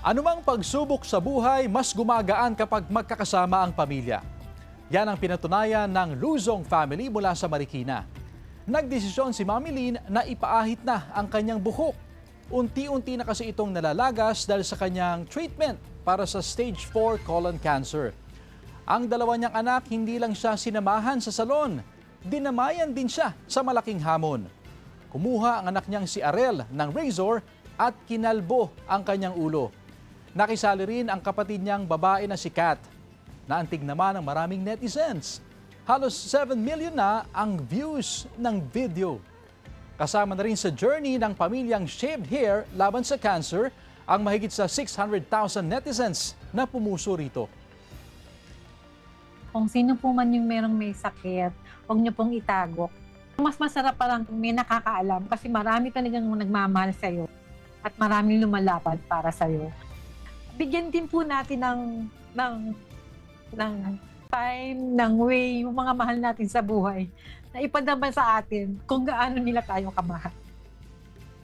Anumang pagsubok sa buhay, mas gumagaan kapag magkakasama ang pamilya. Yan ang pinatunayan ng Luzong family mula sa Marikina. Nagdesisyon si Mami Lynn na ipaahit na ang kanyang buhok. Unti-unti na kasi itong nalalagas dahil sa kanyang treatment para sa stage 4 colon cancer. Ang dalawa niyang anak, hindi lang siya sinamahan sa salon, dinamayan din siya sa malaking hamon. Kumuha ang anak niyang si Arel ng razor at kinalbo ang kanyang ulo. Nakisali rin ang kapatid niyang babae na si Kat. Naantig naman ng maraming netizens. Halos 7 million na ang views ng video. Kasama na rin sa journey ng pamilyang shaved hair laban sa cancer ang mahigit sa 600,000 netizens na pumuso rito. Kung sino po man yung merong may sakit, huwag niyo pong itago. Mas masarap pa lang kung may nakakaalam kasi marami talagang nagmamahal sa'yo at maraming lumalaban para sa'yo. Bigyan din po natin ng time, ng way, yung mga mahal natin sa buhay na ipadama sa atin kung gaano nila tayo kamahal.